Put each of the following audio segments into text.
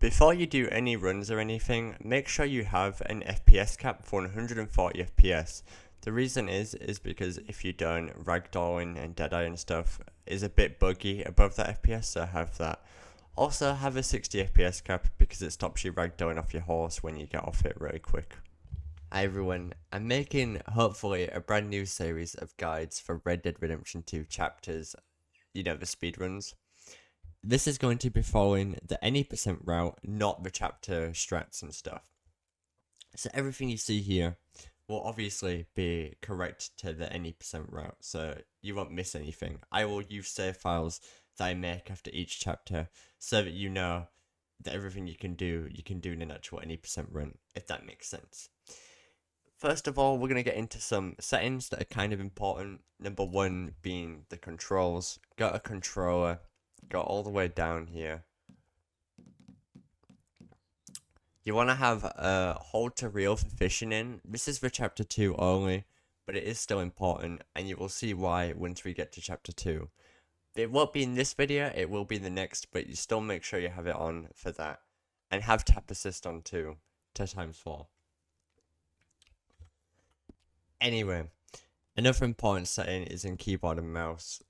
Before you do any runs or anything, make sure you have an FPS cap for 140 FPS. The reason is because if you don't, ragdolling and deadeye and stuff is a bit buggy above that FPS, so have that. Also have a 60 FPS cap because it stops you ragdolling off your horse when you get off it really quick. Hi everyone, I'm making hopefully a brand new series of guides for Red Dead Redemption 2 chapters, the speedruns. This is going to be following the any percent route, not the chapter strats and stuff. So everything you see here will obviously be correct to the any percent route, so you won't miss anything. I will use save files that I make after each chapter so that you know that everything you can do in an actual any percent run, if that makes sense. First of all, we're going to get into some settings that are kind of important. Number one being the controls. Got a controller. Go all the way down here. You want to have a hold to reel for fishing in. This is for chapter 2 only, but it is still important, and you will see why once we get to chapter 2. It won't be in this video, it will be in the next, but you still make sure you have it on for that. And have tap assist on too, 2x4. Anyway, another important setting is in keyboard and mouse.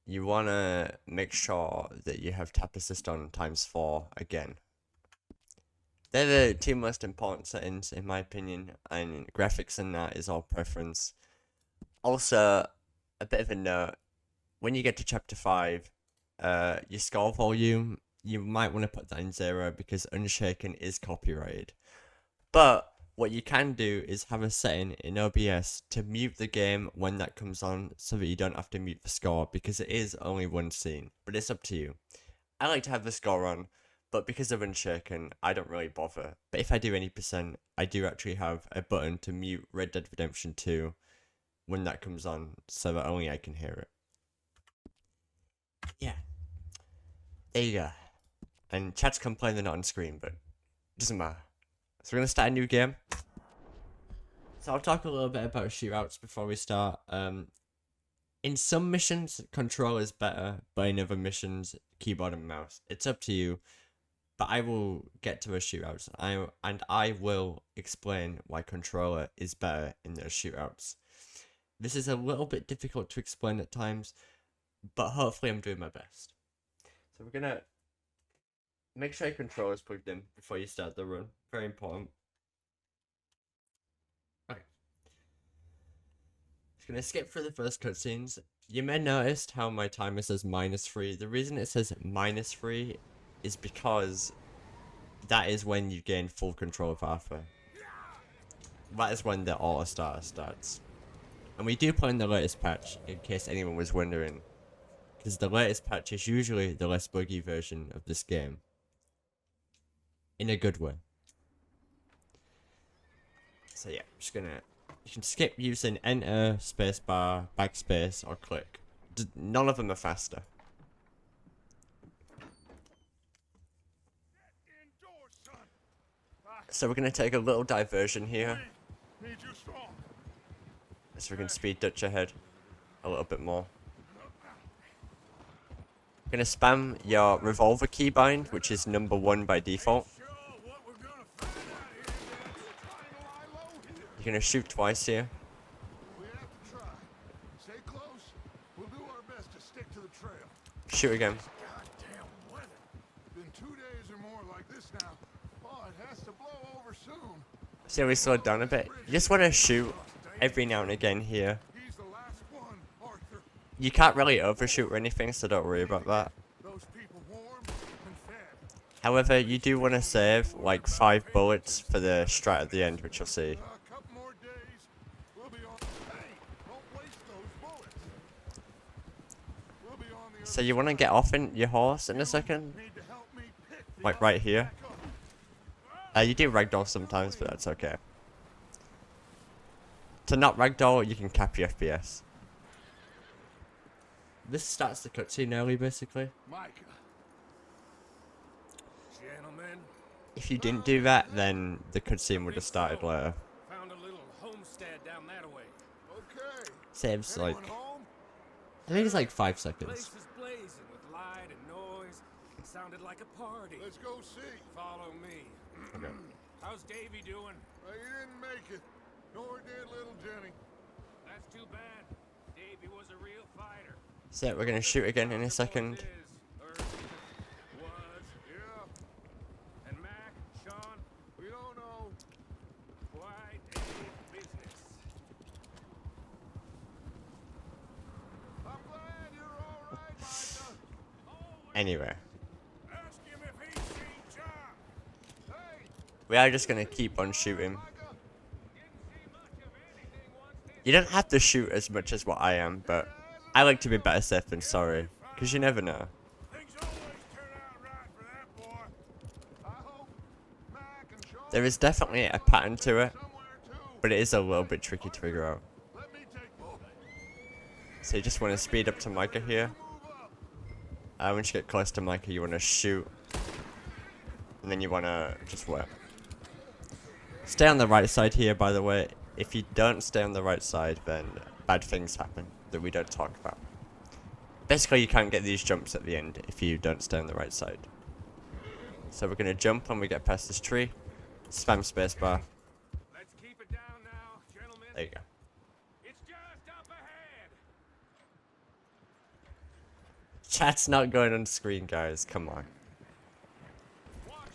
You want to make sure that you have tap assist on ×4 again. They're the two most important settings in my opinion, and graphics and that is all preference. Also, a bit of a note, when you get to chapter 5, your score volume, you might want to put that in 0 because Unshaken is copyrighted. But what you can do is have a setting in OBS to mute the game when that comes on so that you don't have to mute the score, because it is only one scene, but it's up to you. I like to have the score on, but because of Unshaken, I don't really bother. But if I do any percent, I do actually have a button to mute Red Dead Redemption 2 when that comes on so that only I can hear it. Yeah. There you go. And chat's complaining they're not on screen, but it doesn't matter. So we're going to start a new game. So I'll talk a little bit about shootouts before we start. In some missions, control is better, but in other missions, keyboard and mouse. It's up to you, but I will get to those shootouts. I will explain why controller is better in those shootouts. This is a little bit difficult to explain at times, but hopefully I'm doing my best. So we're going to make sure your controller is plugged in before you start the run. Very important. Okay. Just gonna skip through the first cutscenes. You may notice how my timer says -3. The reason it says -3 is because that is when you gain full control of Arthur. That is when the auto starter starts. And we do play in the latest patch, in case anyone was wondering. Because the latest patch is usually the less buggy version of this game. In a good way. So yeah, I'm just gonna... You can skip using enter, spacebar, backspace, or click. None of them are faster. So we're gonna take a little diversion here. So we can speed Dutch ahead a little bit more. We're gonna spam your revolver keybind, which is number 1 by default. You're gonna shoot twice here. Shoot again. See how we slowed down a bit? You just want to shoot every now and again here. You can't really overshoot or anything, so don't worry about that. However, you do want to save like 5 bullets for the strat at the end, which you'll see. So you want to get off in your horse in a second, like right here. You do ragdoll sometimes, but that's okay. To not ragdoll, you can cap your FPS. This starts the cutscene early, basically. If you didn't do that, then the cutscene would have started later. Saves like, I think it's like 5 seconds. sounded like a party. Let's go see. Follow me. Okay. How's Davy doing? He didn't make it. Nor did little Jenny. That's too bad. Davy was a real fighter. So we're gonna shoot again in a second. Yeah. And Mac, Sean, We don't know. quite a business. I'm glad you're all right, Micah. Anyway, Ask him if he's seen John. Hey, we are just gonna keep on shooting. Micah. You don't have to shoot as much as what I am, but I like to be better safe than sorry, because you never know. Things always turn out right for that boy. I hope Mac and Sean There is definitely a pattern to it, somewhere too. but it is a little bit tricky to figure out. Let me take So you just want to speed up to Micah here. move up. Once you get close to Micah, you want to shoot, and then you want to just wait. Stay on the right side here, by the way. If you don't stay on the right side, then bad things happen that we don't talk about. Basically, you can't get these jumps at the end if you don't stay on the right side. So we're going to jump when we get past this tree. Spam spacebar. Let's keep it down now, gentlemen. There you go. It's just up ahead. Chat's not going on screen, guys. Come on.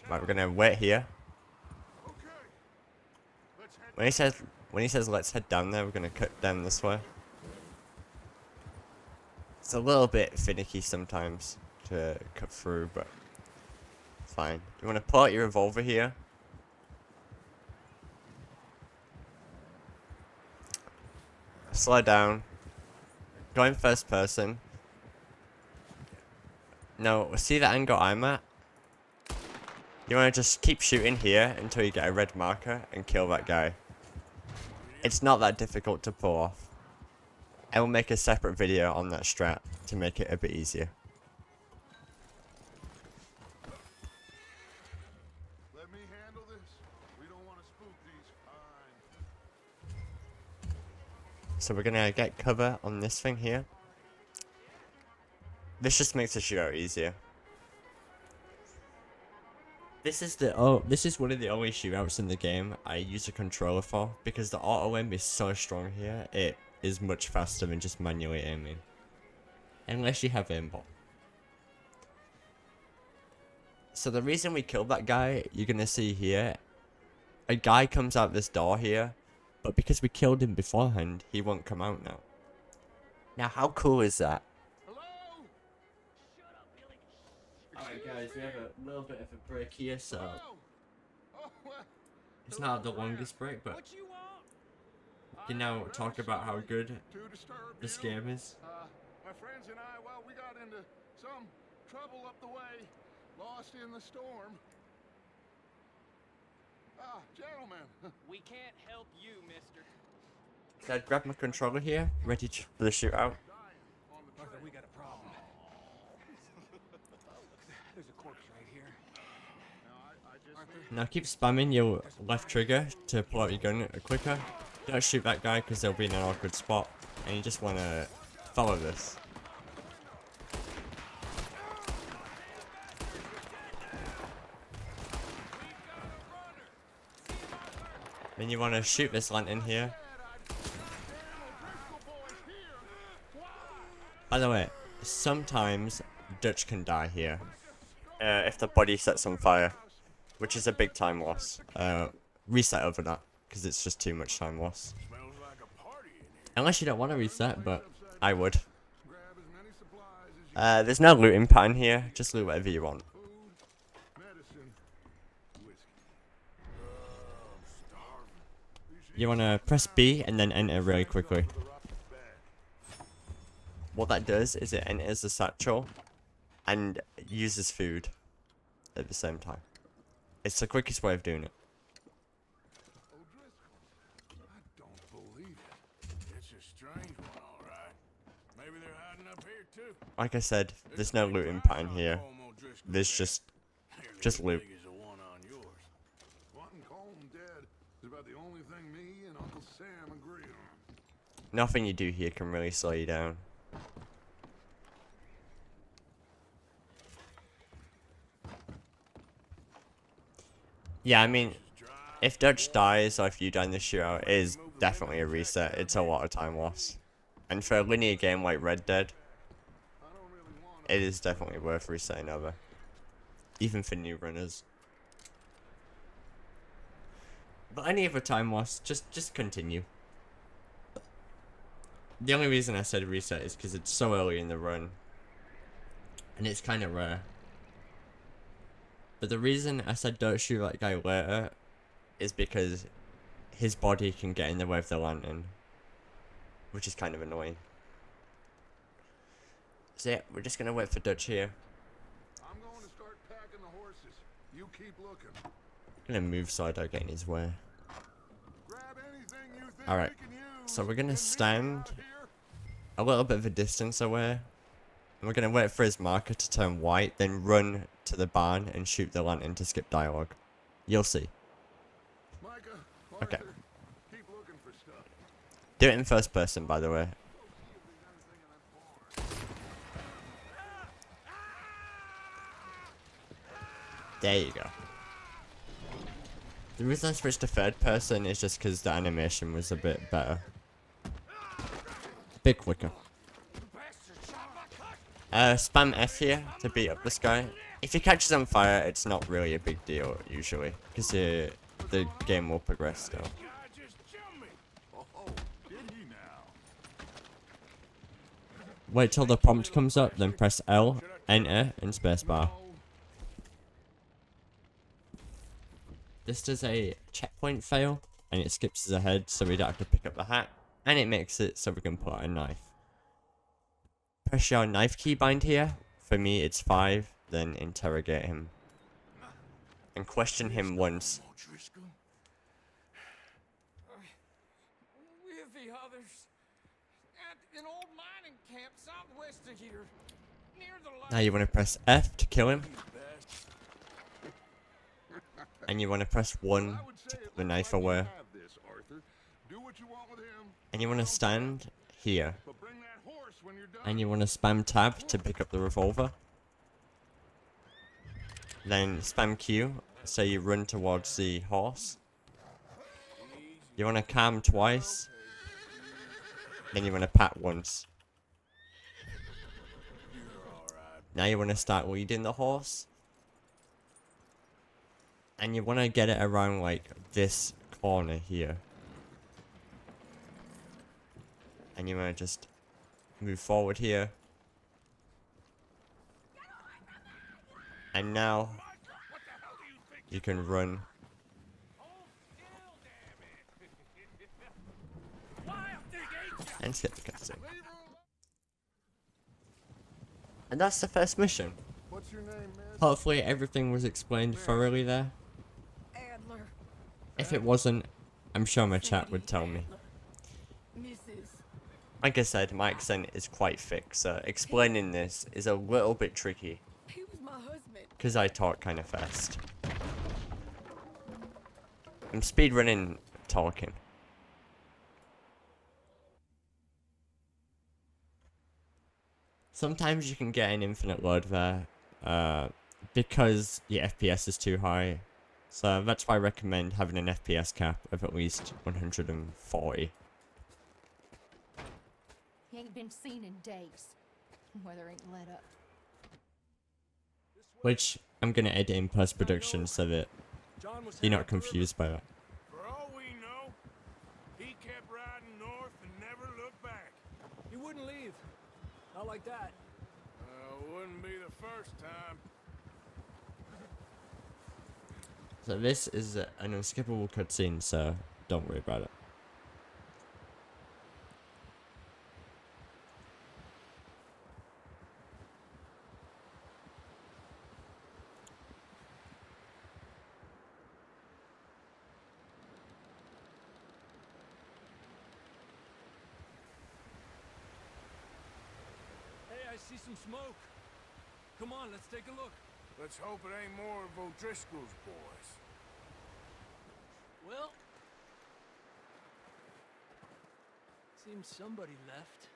Right, we're going to wait here. Okay. Let's head. When he says let's head down there, we're going to cut down this way. It's a little bit finicky sometimes to cut through, but it's fine. You want to pull out your revolver here. Slow down. Go in first person. No, see the angle I'm at? You want to just keep shooting here until you get a red marker and kill that guy. It's not that difficult to pull off. I will make a separate video on that strat to make it a bit easier. Let me handle this. We don't want to spook these fine. So we're gonna get cover on this thing here. This just makes the shootout easier. This is one of the only shootouts in the game I use a controller for, because the auto aim is so strong here. It is much faster than just manually aiming, unless you have aimbot. So the reason we killed that guy, you're gonna see here, a guy comes out this door here, but because we killed him beforehand, he won't come out now. Now how cool is that? Hello? Alright guys, we have a little bit of a break here, so Hello? Oh, well, it's not the longest break, but What you want? we can now talk about how good to disturb this you. game is. My friends and I, well, we got into some trouble up the way, lost in the storm. Gentlemen, We can't help you, mister. So I'd grab my controller here, ready for the shootout. dying on the Arthur, train. we got a problem. There's a corpse right here. Now, I just Arthur, need Now keep spamming your left trigger to pull out your gun quicker. Don't shoot that guy because they'll be in an awkward spot. And you just want to follow this. Then you want to shoot this lantern here. By the way, sometimes Dutch can die here. If the body sets on fire. Which is a big time loss. Reset over that, because it's just too much time loss. smells like a party in here. Unless you don't want to reset, but I would. Grab as many supplies as you There's no looting pattern here, just loot whatever you want. food, medicine, whiskey. I'm starving. You want to press B and then enter really quickly. What that does is it enters the satchel and uses food at the same time. It's the quickest way of doing it. O'Driscoll. I don't believe it. It's a strange one, all right. Maybe they're hiding up here too. Like I said, there's no looting pattern here. There's just loot. Wanting Colm dead is about the only thing me and Uncle Sam agree on. Nothing you do here can really slow you down. Yeah, I mean, if Dutch dies or if you die in the shootout, it is definitely a reset. It's a lot of time loss. And for a linear game like Red Dead, I don't really want it is definitely worth resetting over. Even for new runners. But any other time loss, just continue. The only reason I said reset is because it's so early in the run. And it's kind of rare. But the reason I said don't shoot that guy later is because his body can get in the way of the lantern. Which is kind of annoying. So yeah, we're just gonna wait for Dutch here. I'm going to start packing the horses. You keep looking. I'm gonna move so I don't get in his way. Grab anything you think Alright, we can use. so we're gonna and meet me stand out here. a little bit of a distance away. And we're gonna wait for his marker to turn white, then run to the barn and shoot the lantern to skip dialogue. You'll see. Micah, Okay. Arthur, keep looking for stuff. Do it in first person, by the way. There you go. The reason I switched to third person is just because the animation was a bit better. Bit quicker. Spam F here to beat up this guy. If he catches on fire, it's not really a big deal, usually. Because the game will progress still. Guy just jumped me. Oh, did he now? Wait till the prompt comes up, then press L, enter, and spacebar. This does a checkpoint fail, and it skips us ahead so we don't have to pick up the hat, and it makes it so we can pull out a knife. Press your knife keybind here. For me, it's 5, then interrogate him. And question him once. Driscoll. With the others at an old mining camp southwest of here, near the Now you want to press F to kill him, and you want to press 1 I would say to it put the looks knife like you away, have this, Arthur. Do what you want with him, and you want to stand here, but bring that horse when you're done. and you want to spam tab to pick up the revolver. Then spam Q, so you run towards the horse. You want to calm twice. Then you want to pat once. Now you want to start leading the horse. And you want to get it around like this corner here. And you want to just move forward here. And now you can run. And skip the cutscene. And that's the first mission. What's your name, man? Hopefully everything was explained thoroughly there. Adler, If it wasn't, I'm sure my chat would tell me. Mrs. Like I said, my accent is quite thick, so explaining this is a little bit tricky. He was my husband. Because I talk kind of fast. I'm speedrunning talking. Sometimes you can get an infinite load there, because your FPS is too high. So that's why I recommend having an FPS cap of at least 140. He ain't been seen in days. Weather ain't let up. Which I'm gonna edit in post-production so that you're not confused by that. For all we know, he kept riding north and never looked back. He wouldn't leave. Not like that. Wouldn't be the first time. So this is an unskippable cutscene, so don't worry about it. Hey, I see some smoke. Come on, let's take a look. Let's hope it ain't more of O'Driscoll's boys. Well, seems somebody left.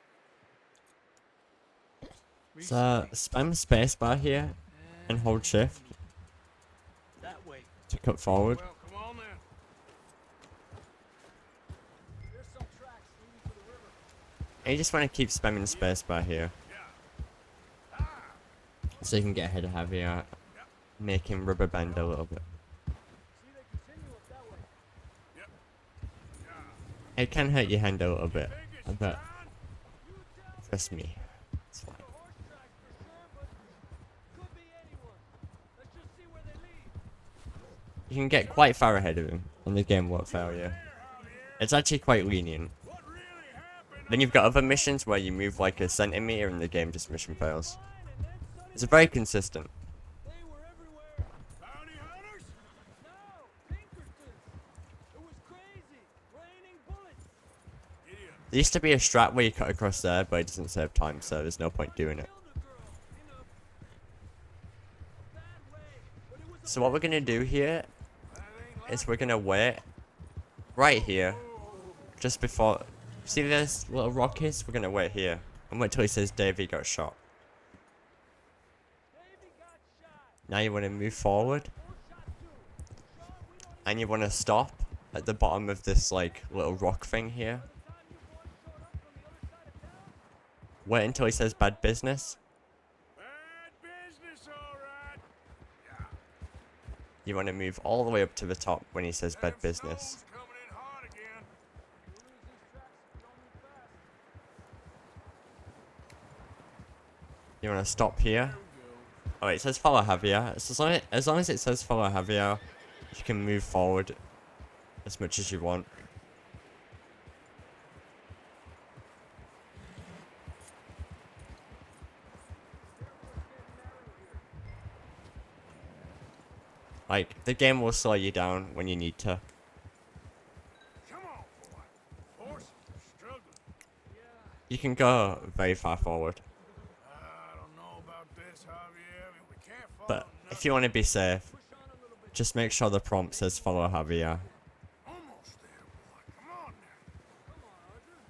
So spam spacebar here and hold shift. That way. to cut forward. Well, come on then. There's some tracks leading to the river. And you just want to keep spamming spacebar here. So you can get ahead of Javier. Make him rubber band a little bit. See, they continue up that way. It can hurt your hand a little bit. Think it's But John? trust me. It's fine. Horse tracks for sure, but could be anyone. Let's just see where they lead. You can get quite far ahead of him, and the game won't fail you. It's actually quite lenient. What really happened? Then you've got other missions where you move like a centimeter and the game just mission fails. It's very consistent. They were everywhere. Bounty hunters? No, Pinkertons. It was crazy. Raining bullets. Idiot. There used to be a strat where you cut across there, but it doesn't save time, so there's no point doing it. Killed a girl in a bad way, but it was a So what we're gonna do here That ain't is we're gonna wait right here, just before. See this little rock is? We're gonna wait here and wait till he says Davey got shot. Davey got shot. Now you want to move forward, Who shot too? Sean, we don't and you want to stop at the bottom of this like little rock thing here. time you boys showed up from the other side of town. Wait until he says bad business. bad business, all right. You want to move all the way up to the top when he says bad Them business. stones coming in hot again. We'll lose these tracks if we don't move fast. You want to stop here. There we go. Oh, it says follow Javier. So as long as it says follow Javier, you can move forward as much as you want. Like, the game will slow you down when you need to. Come on, boy. Horses are struggling. You can go very far forward. I don't know about this, Javier. I mean, we can't follow But if you want to be safe, Push on a little bit. just make sure the prompt says follow Javier. Almost there, boy. Come on now. Come on, Arthur.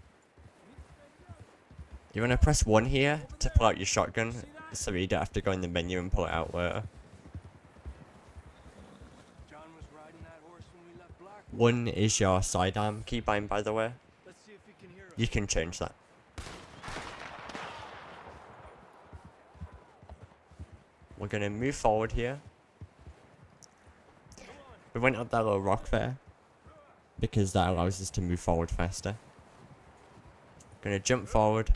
You need to steady up. You want to press 1 here to pull out your shotgun, so you don't have to go in the menu and pull it out later. John was riding that horse when we left Black. 1 is your sidearm keybind, by the way. Let's see if he can hear us. You can change that. We're going to move forward here. We went up that little rock there, because that allows us to move forward faster. Going to jump forward.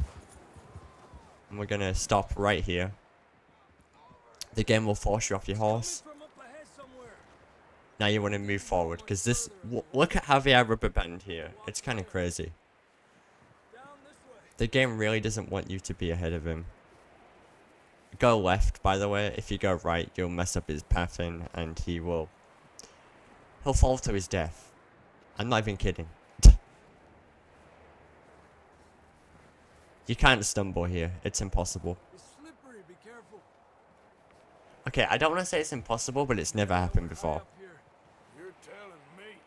And we're going to stop right here. The game will force you off your horse. From up ahead somewhere. Now you want to move forward, because this... look at Javier rubber band here. It's kind of crazy. Down this way. The game really doesn't want you to be ahead of him. Go left, by the way. If you go right, you'll mess up his pathing, and he'll fall to his death. I'm not even kidding. You can't stumble here. It's impossible. It's slippery. Be careful. Okay, I don't want to say it's impossible, but it's never happened High before. up here. You're telling me.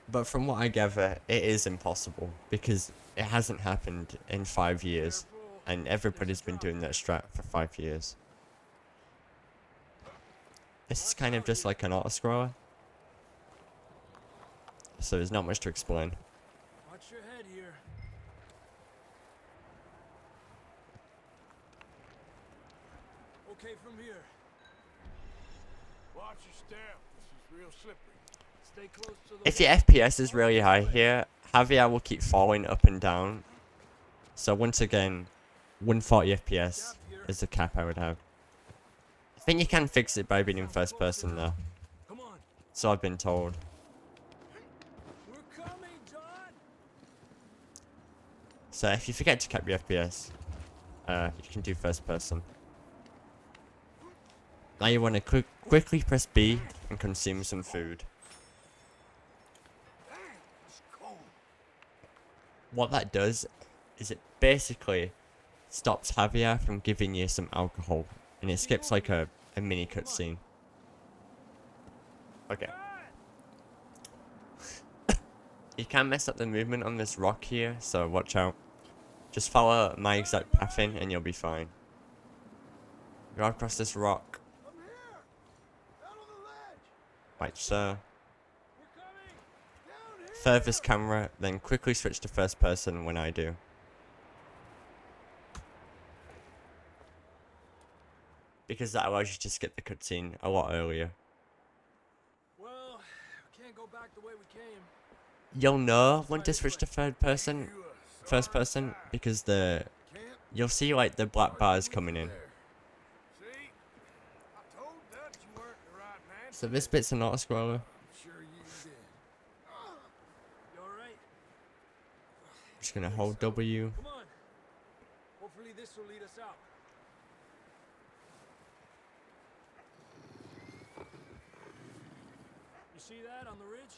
But from what I gather, it is impossible, because it hasn't happened in 5 years. And everybody's been doing that strat for 5 years. This is kind of just like an auto-scroller. So there's not much to explain. Watch your head here. Okay, from here. Watch your step. This is real slippery. Stay close to the If your wall. FPS is really high here, Javier will keep falling up and down. So once again, 140 FPS is the cap I would have. I think you can fix it by being in first person though. Come on. So I've been told. We're coming, John. So if you forget to cap your FPS, you can do first person. Now you want to quickly press B and consume some food. Dang, it's cold. What that does is it basically stops Javier from giving you some alcohol, and it skips like a mini cutscene. Okay. You can mess up the movement on this rock here, so watch out. Just follow my exact pathing and you'll be fine. Go across this rock. I'm like so. Furthest camera, then quickly switch to first person when I do. Because that allows you to skip the cutscene a lot earlier. Well, we can't go back the way we came. You'll know when to switch to first person, because you'll see like the black bars coming in. See? I told Dutch you weren't the right man. So this bit's an auto-scroller. I'm sure you did. You alright? Just gonna hold W. Come on. Hopefully this will lead us out. You see that on the ridge?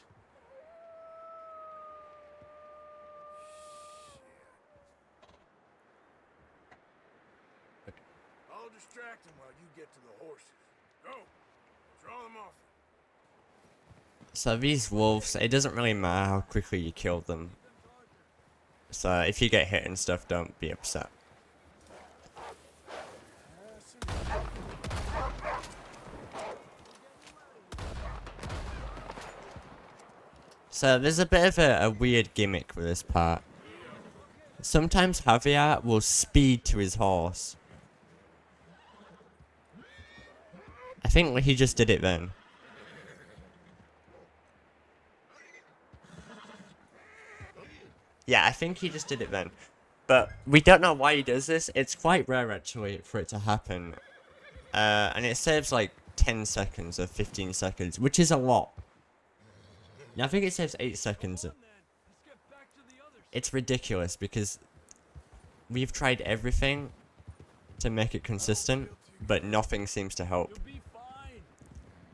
I'll distract him while you get to the horses. Go. Draw them off. So these wolves, it doesn't really matter how quickly you kill them. So if you get hit and stuff, don't be upset. So there's a bit of a weird gimmick with this part. Sometimes Javier will speed to his horse. I think he just did it then. Yeah, I think he just did it then. But we don't know why he does this. It's quite rare actually for it to happen. And it saves like 10 seconds or 15 seconds, which is a lot. I think it saves 8 seconds. It's ridiculous because we've tried everything to make it consistent, but nothing seems to help. You'll be fine.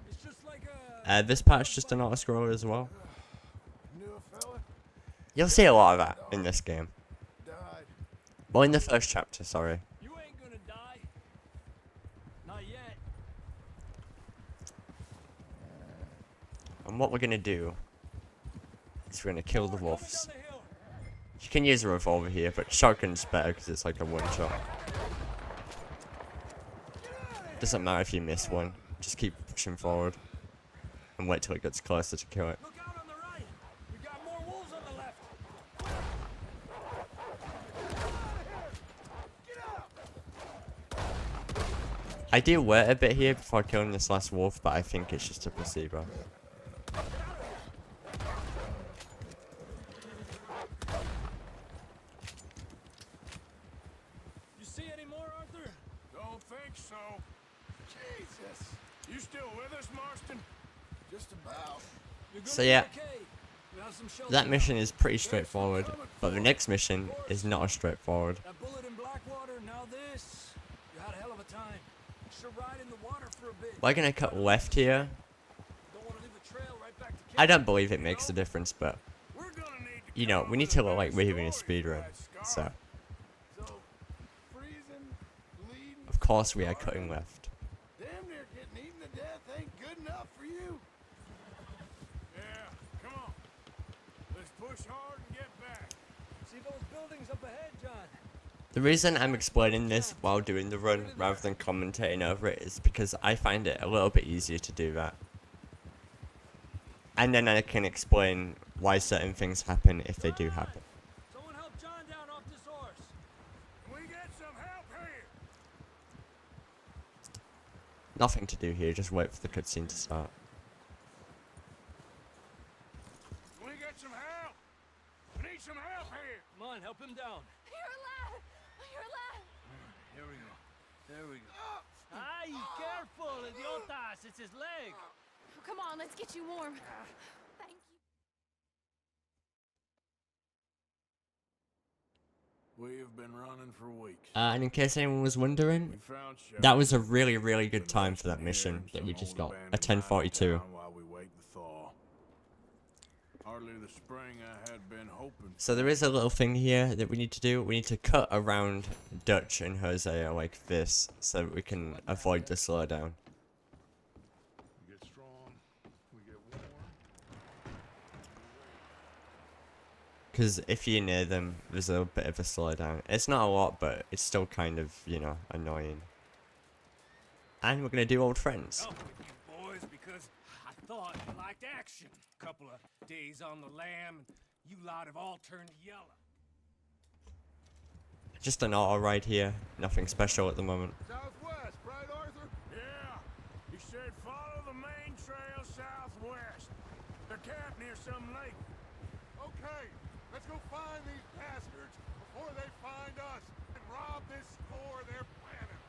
It's just like a This part's just an auto-scroller as well. Knew a fella You'll see a lot of that in this game. died. Well, in the first chapter, sorry. You ain't gonna die. Not yet. And what we're gonna do is we're gonna kill the Coming wolves. down the hill. You can use a revolver here, but shotgun's better because it's like a one-shot. Doesn't matter if you miss one. Just keep pushing forward and wait till it gets closer to kill it. Look out on the right. We got more wolves on the left. I do wait a bit here before killing this last wolf, but I think it's just a placebo. You see any more, Arthur? Don't think so. Jesus. You still with us, Marston? Just about. You're gonna So be yeah, okay. We have some shelter that now. mission is pretty straightforward, but the next mission is not as straightforward. That bullet in Blackwater, now this. You had a hell of a time. Should ride in the water for a bit. We're gonna cut left here. Don't want to leave a trail right back to camp. I don't believe it makes a difference, but We're gonna need to you know, come we need up to with a look like better we're doing a story speedrun. for that So, scar. So, freezing, bleeding, of course we are cutting left. damn near getting eaten to death ain't good enough for you. Yeah, come on. Let's push hard and get back. See those buildings up ahead, John? The reason I'm explaining this while doing the run rather than commentating over it is because I find it a little bit easier to do that. And then I can explain why certain things happen if they do happen. Someone help John down off this horse. Can we get some help here? Nothing to do here, just wait for the cutscene to start. Can we get some help? We need some help here. Come on, help him down. You're alive! You're alive! Here we go. There we go. Ay, careful, idiotas. It's his leg. Come on, let's get you warm. Thank you. We've been running for weeks. And in case anyone was wondering, We found shelter. that was a really, really good time for that mission that you just got. A 10:42. While we wait the thaw. Hardly the spring I had been hoping. So there is a little thing here that we need to do. We need to cut around Dutch and Hosea like this so that we can avoid the slowdown. We get strong. We get warm. Because if you're near them, there's a bit of a slowdown. It's not a lot, but it's still kind of, you know, annoying. And we're going to do old friends. Help with you boys because I thought you liked action. Couple of days on the lam, and you lot have all turned yellow. Just an auto ride here. Nothing special at the moment. Southwest, right, Arthur? Yeah, he said follow the main trail southwest. They're camped near some lake. Okay, let's go find these bastards before they find us and rob this store they're planning.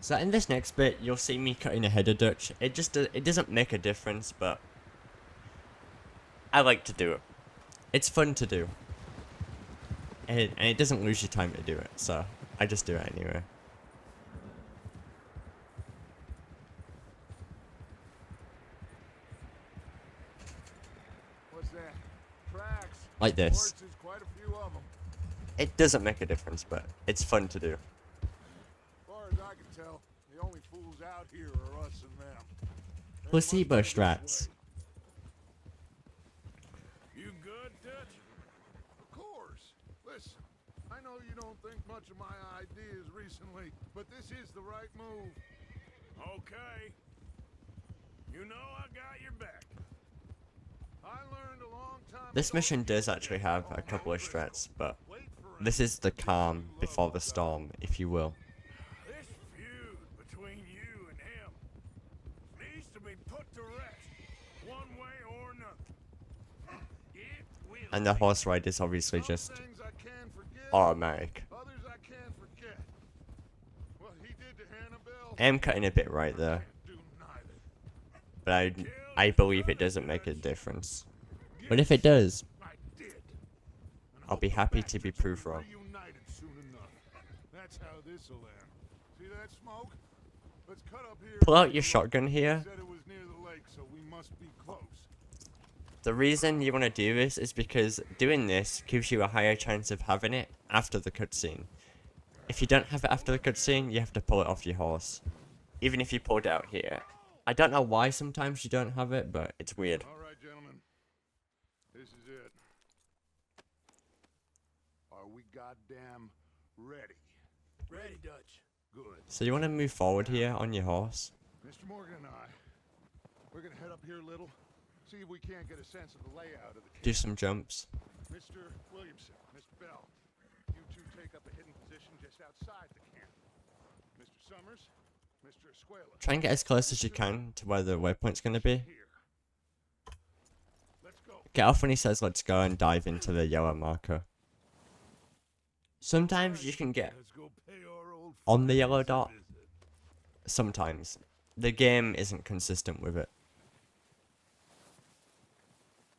So in this next bit, you'll see me cutting a header Dutch. It doesn't make a difference, but I like to do it. It's fun to do. And it doesn't lose you time to do it, so I just do it anyway. What's that? Tracks. Like this. Horses, quite a few of them. It doesn't make a difference, but it's fun to do. As far as I can tell, the only fools out here are us and them. Placebo strats. You good, Dutch? Of course. Listen, I know you don't think much of my ideas recently, but this is the right move. Okay. You know I got your back. I learned a long time This ago mission that you does actually have a can't couple of wait strats, but for it. this is the calm before the storm, if you will. This feud between you and him needs to be put to rest, one way or another. It will. And the horse ride is obviously Some just things I can forgive, automatic. others I can't forget. What he did to Annabelle, I am cutting a bit right there, do neither. but I believe it doesn't make a difference. But if it does, I did. And I'll hope be the happy to be bastards will proved wrong. reunited soon enough. That's how this'll end. See that smoke? Let's cut up here. Pull out your shotgun here. Said it was near the lake, so we must be close. The reason you want to do this is because doing this gives you a higher chance of having it after the cutscene. If you don't have it after the cutscene, you have to pull it off your horse. Even if you pulled it out here. I don't know why sometimes you don't have it, but it's weird. All right, gentlemen. This is it. Are we goddamn ready? Ready, Dutch. Good. So you want to move forward here on your horse. Mr. Morgan and I, we're gonna head up here a little, see if we can't get a sense of the layout of the camp. Do some jumps. Mr. Williamson, Miss Bell, you two take up a hidden position just outside the camp. Mr. Summers, Mr. Escuela. Try and get as close as you can to where the waypoint's going to be. Here. Let's go. Get off when he says let's go and dive into the yellow marker. Sometimes you can get Let's go pay our old on the yellow friends a dot. visit. Sometimes. The game isn't consistent with it.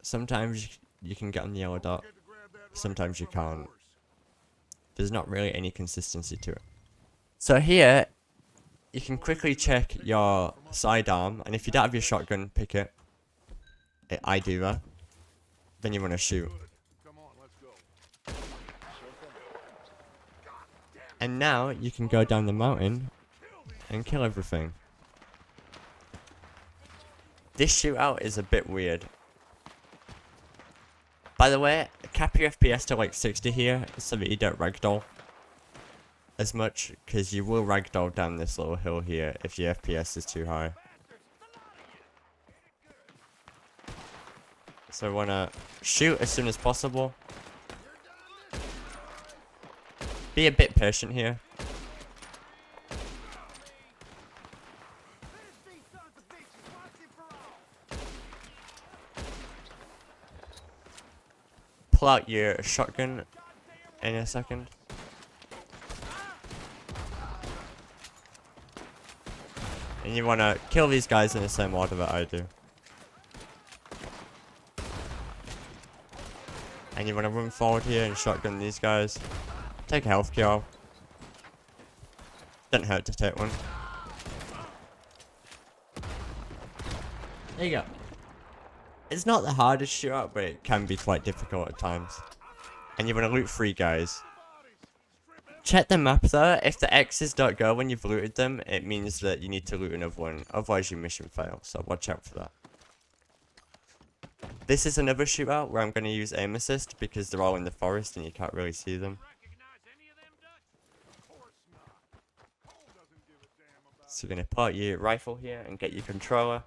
Sometimes you can get on the yellow dot. Forget to grab that rifle Sometimes you from the can't. horse. There's not really any consistency to it. So here, you can quickly check your sidearm, and if you don't have your shotgun, pick it. I do that. Then you want to shoot. Good. Come on, let's go. And now you can go down the mountain and kill everything. This shootout is a bit weird. By the way, cap your FPS to like 60 here so that you don't ragdoll as much, because you will ragdoll down this little hill here if your FPS is too high. So I want to shoot as soon as possible. Be a bit patient here. Pull out your shotgun in a second. And you want to kill these guys in the same order that I do. And you want to run forward here and shotgun these guys. Take a health kill. Doesn't hurt to take one. There you go. It's not the hardest shootout, but it can be quite difficult at times. And you want to loot 3 guys. Check the map though. If the X's don't go when you've looted them, it means that you need to loot another one. Otherwise your mission fails, so watch out for that. This is another shootout where I'm going to use aim assist because they're all in the forest and you can't really see them. Recognize any of them, Dutch? Of course not. Cole doesn't give So you're going to put your rifle here and get your controller.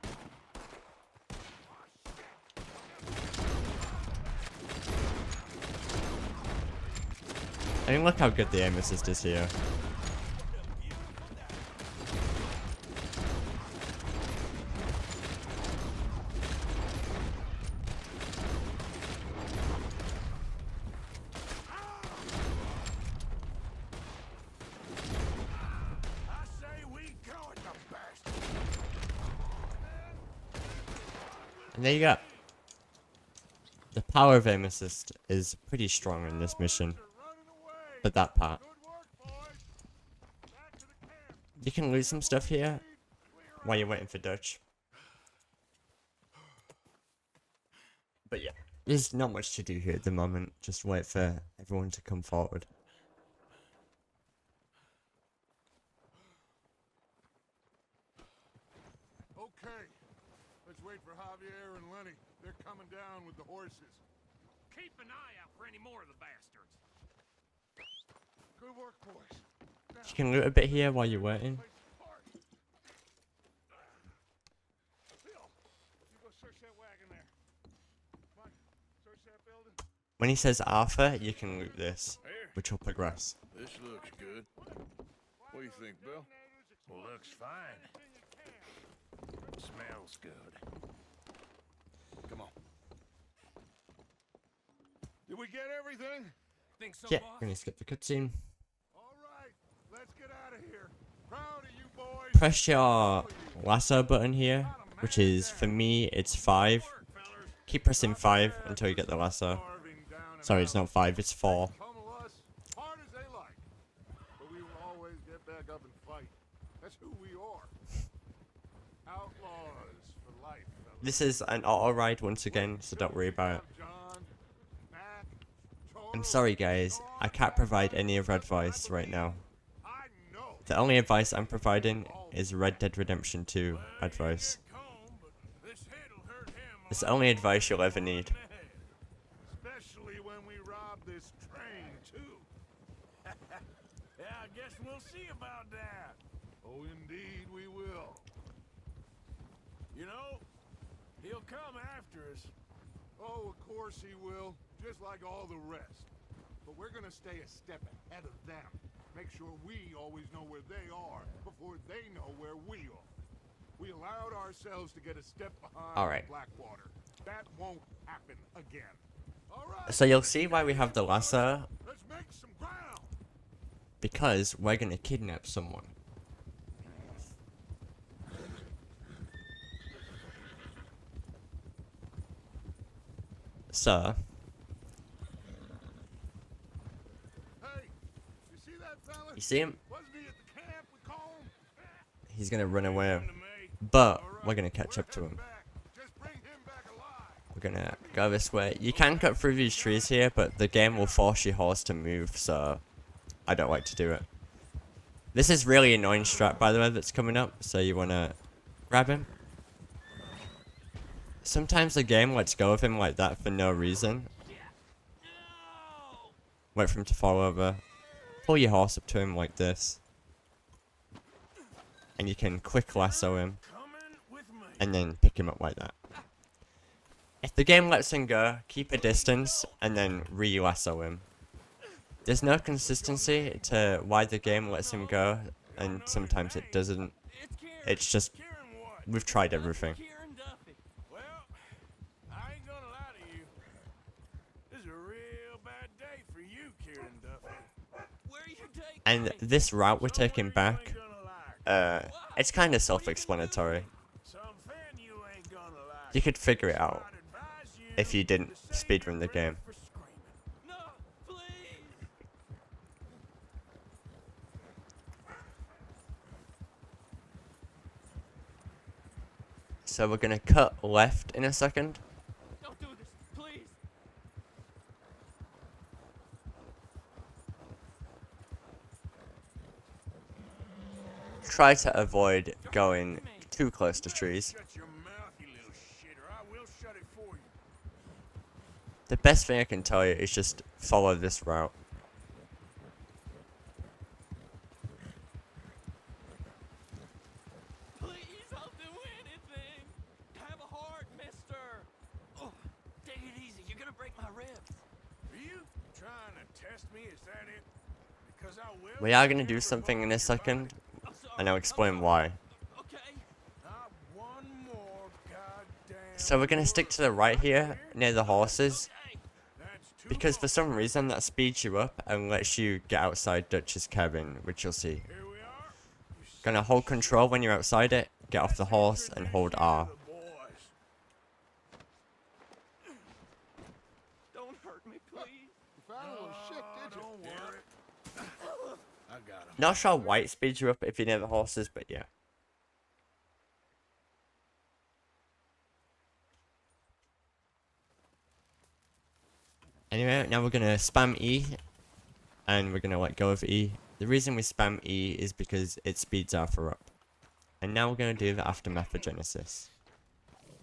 I mean, look how good the aim assist is here. And there you go. The power of aim assist is pretty strong in this mission. But that part. You can lose some stuff here while you're waiting for Dutch. But yeah, there's not much to do here at the moment. Just wait for everyone to come forward. Okay, let's wait for Javier and Lenny. They're coming down with the horses. Keep an eye out for any more of the bastards. Good work, boys. Now, You can loot a bit here while you're waiting. place to park. Bill, you go search that wagon there. Come on, search that building. When he says Arthur, you can loot this, which will progress. This looks good. What do you think, Bill? Well, looks fine. Smells good. Come on. Did we get everything? Think so, Yeah, boss? we're gonna skip the cutscene. All right, let's get out of here. Proud of you boys. Press your lasso button here, which is, for me, it's 5. Keep pressing 5 until you get the lasso. Starving down and Sorry, it's not 5, it's 4. pummel us hard as they like. But we will always get back up and fight. That's who we are. Outlaws for life, fellas. This is an auto ride once again, so don't worry about it. John, Mac, I'm Toro, sorry guys, I can't provide any other advice right now. I know. The only advice I'm providing is Red Dead Redemption 2 advice. It's the only advice you'll ever need. Especially when we rob this train, too. Yeah, I guess we'll see about that. Oh, indeed we will. You know, he'll come after us. Oh, of course he will. Just like all the rest. But we're gonna stay a step ahead of them. Make sure we always know where they are before they know where we are. We allowed ourselves to get a step behind Alright. Blackwater. That won't happen again. All right. So you'll see why we have the lasso, Let's make some ground. because we're gonna kidnap someone. So, Hey, you see that fella? you see him? Wasn't he at the camp with Colm? He's gonna run away. To me. But, All right, we're gonna catch we're up to heading him. back. Just bring him back alive. We're gonna go this way. You can cut through these trees here, but the game will force your horse to move, so I don't like to do it. This is really annoying strat, by the way, that's coming up, so you wanna grab him. Sometimes the game lets go of him like that for no reason. Wait for him to fall over. Pull your horse up to him like this. And you can quick lasso him, Coming with me. and then pick him up like that. If the game lets him go, keep a distance, and then re-lasso him. There's no consistency to why the game lets him go, and sometimes it doesn't. It's Kieran. It's just, Kieran what? we've tried everything. Kieran Duffy. Well, I ain't gonna lie to you. This is a real bad day for you, Kieran Duffy. Where are you taking And me? this route we're taking Somewhere you back, ain't gonna like. it's kind of self-explanatory. Something you ain't gonna like. You could figure it out I'd advise you if you didn't to save speedrun your the game. breath for screaming. No, please. So we're gonna cut left in a second. Don't do this, please. Try to avoid going too close to trees. Shut your mouth, you little shitter. I will shut it for you. The best thing I can tell you is just follow this route. trying to test me? Is that it? Because I will. We are gonna do something in a second, and I'll explain why. Okay. Not one more goddamn. So we're gonna stick to the right here, near the horses, Okay. That's too because for long. some reason that speeds you up and lets you get outside Dutch's cabin, which you'll see. Here we are. You Gonna hold control when you're outside it, get off the horse, and hold R. the boys. Don't hurt me, please. You found a little shit, did you? Don't worry. I got him. Not sure white speeds you up if you're near the horses, but yeah. Anyway, now we're gonna spam E, and we're gonna let go of E. The reason we spam E is because it speeds Alpha up. And now we're gonna do the aftermath of Genesis.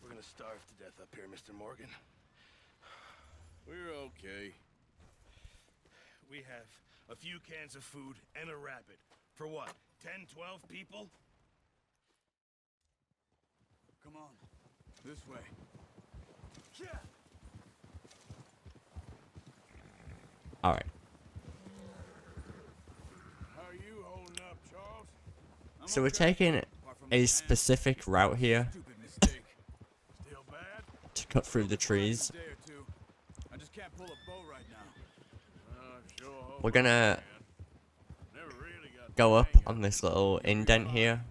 We're gonna starve to death up here, Mr. Morgan. We're okay. We have a few cans of food and a rabbit. For what? 10, 12 people? Come on. This way. Yeah. Alright, How are you holding up, Charles? so we're taking a specific route here Stupid mistake. Still bad? to cut through the trees. Day or two. I just can't pull a bow right now. Sure hope We're gonna never really got go the up hang of on this little indent here.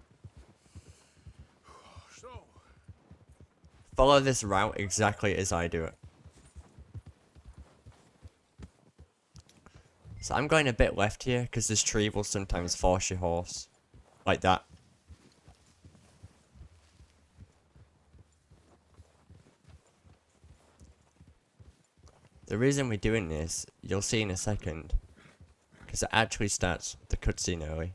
it. So, Follow this route exactly as I do it. So I'm going a bit left here because this tree will sometimes force your horse. Like that. The reason we're doing this, you'll see in a second. Because it actually starts the cutscene early.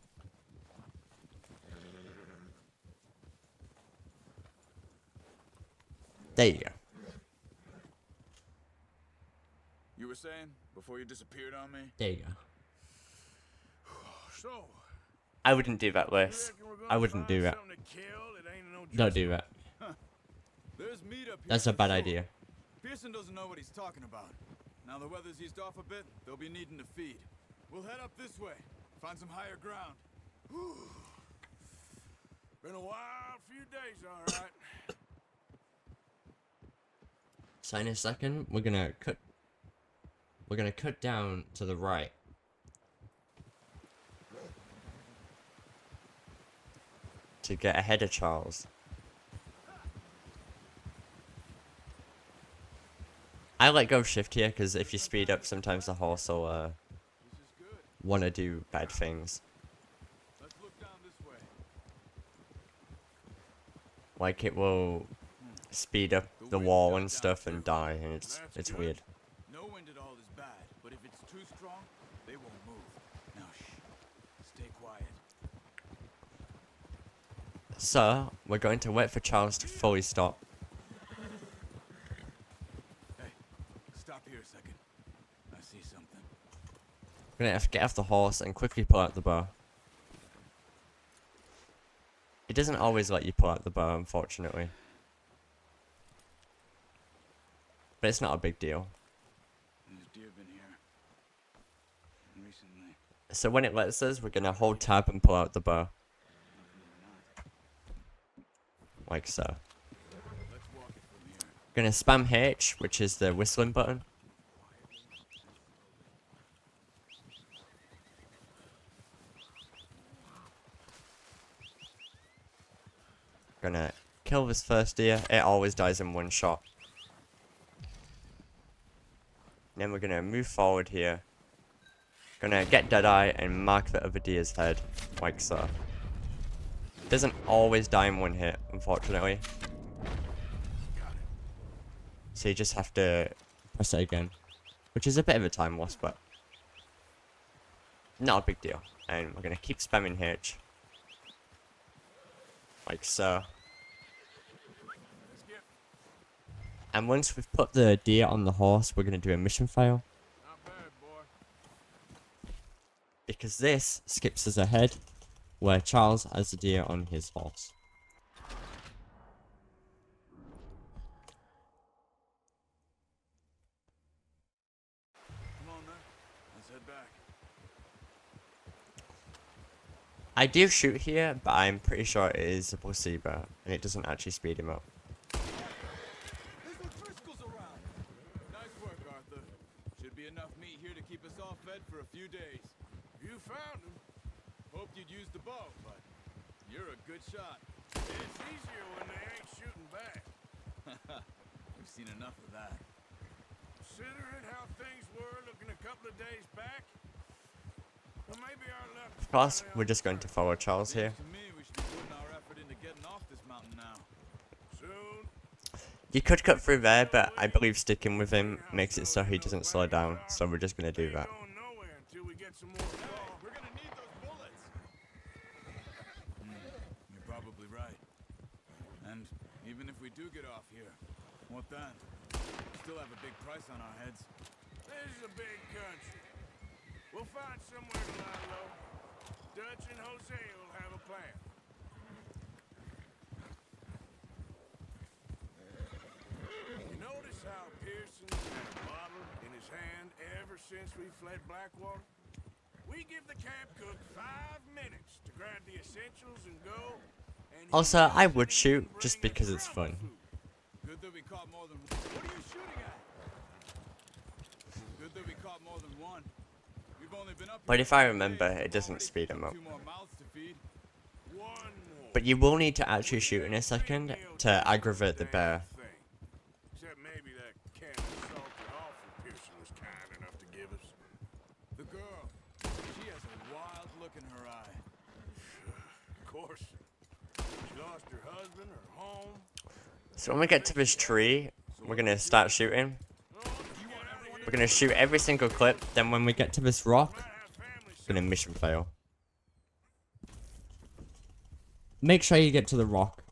There you go. You were saying before you disappeared on me? There you go. so. I wouldn't do that, You Liz. reckon we're gonna I wouldn't do find that. something to kill that ain't no Don't do that. There's meat up here. That's a for bad sure. idea. Pearson doesn't know what he's talking about. Now the weather's eased off a bit, they'll be needing to feed. We'll head up this way. Find some higher ground. Been a wild few days, all right. So in a second, we're gonna cut down to the right. To get ahead of Charles. I let go of shift here because if you speed up, sometimes the horse will This is good. want to do bad things. Let's look down this way. Like it will speed up the wall and stuff and die, and it's weird. No wind at all is bad, but if it's too strong, they won't move. Now shh. Stay quiet. So, we're going to wait for Charles to fully stop. Hey, stop here a second. I see something. We're gonna have to get off the horse and quickly pull out the bow. It doesn't always let you pull out the bow, unfortunately. But it's not a big deal. There's deer been here. Recently. So when it lets us, we're gonna hold tab and pull out the bow. Like so. Let's walk it from here. Gonna spam H, which is the whistling button. Gonna kill this first deer. It always dies in one shot. Then we're gonna move forward here. Gonna get Deadeye and mark the other deer's head, like so. Doesn't always die in one hit, unfortunately. So you just have to press it again. Which is a bit of a time loss, but not a big deal. And we're gonna keep spamming H. Like so. And once we've put the deer on the horse, we're gonna do a mission fail. Not bad, boy. Because this skips us ahead, where Charles has the deer on his horse. Come on then. I do shoot here, but I'm pretty sure it is a placebo, and it doesn't actually speed him up. There's no Driscolls around. Nice work, Arthur. Should be enough meat here to keep us all fed for a few days. You found him. Hoped you'd use the bow, but you're a good shot. It's easier when they ain't shooting back. We've seen enough of that. Considering how things were looking a couple of days back, well, maybe our luck. Of course, we're just going to follow Charles here. To me, we should be putting our effort into getting off this mountain now. Soon. You could cut through there, but I believe sticking with him makes it so he doesn't slow down, so we're just going to do that. Ain't going nowhere until we get some more straw. We're gonna need those bullets. You're probably right. And even if we do get off here, what then? Still have a big price on our heads. This is a big country. We'll find somewhere to lie low. Dutch and Jose will have a plan. You notice how Pearson's had a bottle in his hand ever since we fled Blackwater? We give the camp cook 5 minutes to grab the essentials and go. And he Also, I comes would in shoot and just bring because us it's proper fun. food. Good that we caught more than. What are you shooting at? Good that we caught more than one. We've only been up. But here if I for 2 remember, days, it doesn't already speed him up. 2 more mouths to feed. One more. But you will need to actually shoot in a second to aggravate the bear. Except maybe that can of salted offal Pearson was kind enough to give us. The girl. She has a wild look in her eye. Of course. She lost her husband, her home. So when we get to this tree, we're going to start shooting. We're going to shoot every single clip, then when we get to this rock, we're going to mission fail. Make sure you get to the rock.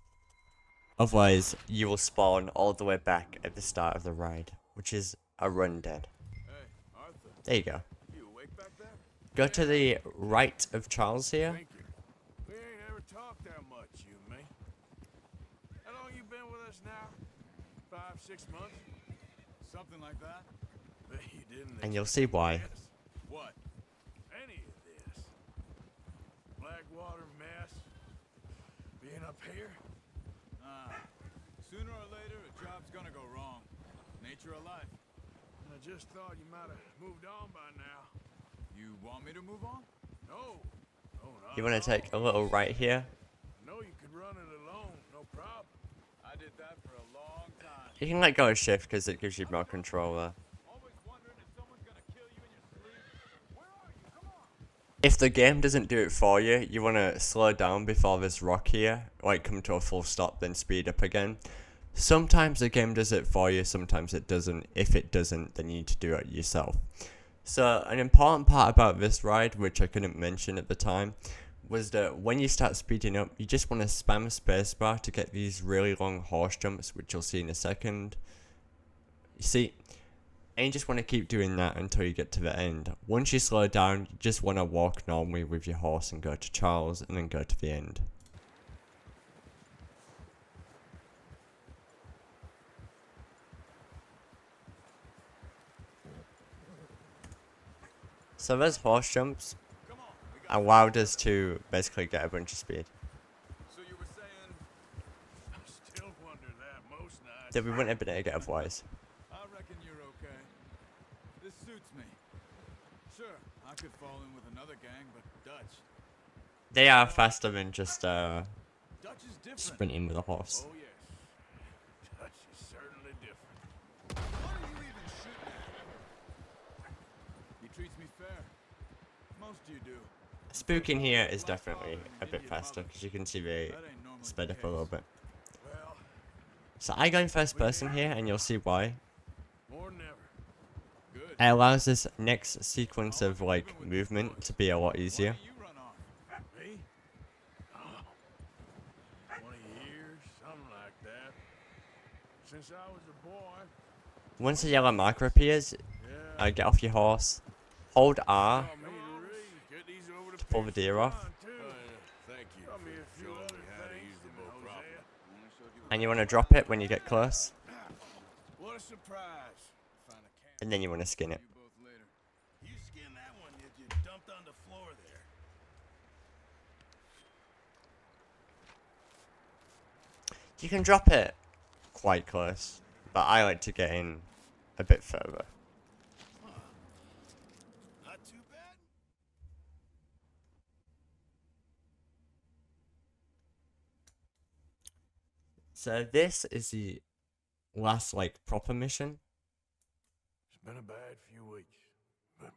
Otherwise, you will spawn all the way back at the start of the ride, which is a run dead. Hey, Arthur. There you go. You awake back there? Go to the right of Charles here. Thank you. We ain't ever talked that much, you and me. How long you been with us now? 5, 6 months? Something like that. Bet you didn't And you'll see why. expect this. What? Any of this. Blackwater mess. Being up here. Sooner or later, a job's gonna go wrong. Nature of life. I just thought you might have moved on by now. You want me to move on? No. No, not You want at to take a all. little right here. I know you could run it alone, no problem. I did that for a long time. You can let go of shift because it gives you more control there. Always wondering if someone's gonna kill you in your sleep. Where are you? Come on. If the game doesn't do it for you, you want to slow down before this rock here, like come to a full stop, then speed up again. Sometimes the game does it for you, sometimes it doesn't. If it doesn't, then you need to do it yourself. So an important part about this ride, which I couldn't mention at the time, was that when you start speeding up, you just want to spam spacebar to get these really long horse jumps, which you'll see in a second. You see, and you just want to keep doing that until you get to the end. Once you slow down, you just want to walk normally with your horse and go to Charles, and then go to the end. So those horse jumps Come on. We got. allowed us to basically get a bunch of speed So you were saying? I still wonder that most nights. that we wouldn't have been able to get otherwise. I reckon you're okay. This suits me. Sure, I could fall in with another gang, but Dutch. They are faster than just Dutch is different. sprinting with a horse. Oh, yes. Dutch is certainly different. What are you even shooting at? He treats me fair. Most you do. Spooking here is definitely a bit faster because you can see they That ain't normally sped the up a little case. bit. Well, So I go in first person here, and you'll see why. more than ever. Good. It allows this next sequence of like movement to be a lot easier. Why do you run off? Me? Oh, 20 years, something like that. Since I was a boy. Once the yellow marker appears, Yeah. get off your horse, hold R Taught me to read. Get these over to pull the deer off, Pearson, too. Thank you Taught me a for few showing other me how to things use the in bow Hosea. properly. and you want to drop it when you get close, What a surprise. Find a camp. and then you want to skin it. You both later. You skinned that one, did you? Dumped on the floor there. You can drop it quite close, but I like to get in a bit further. Not too bad. So this is the last like proper mission. It's been a bad few weeks, but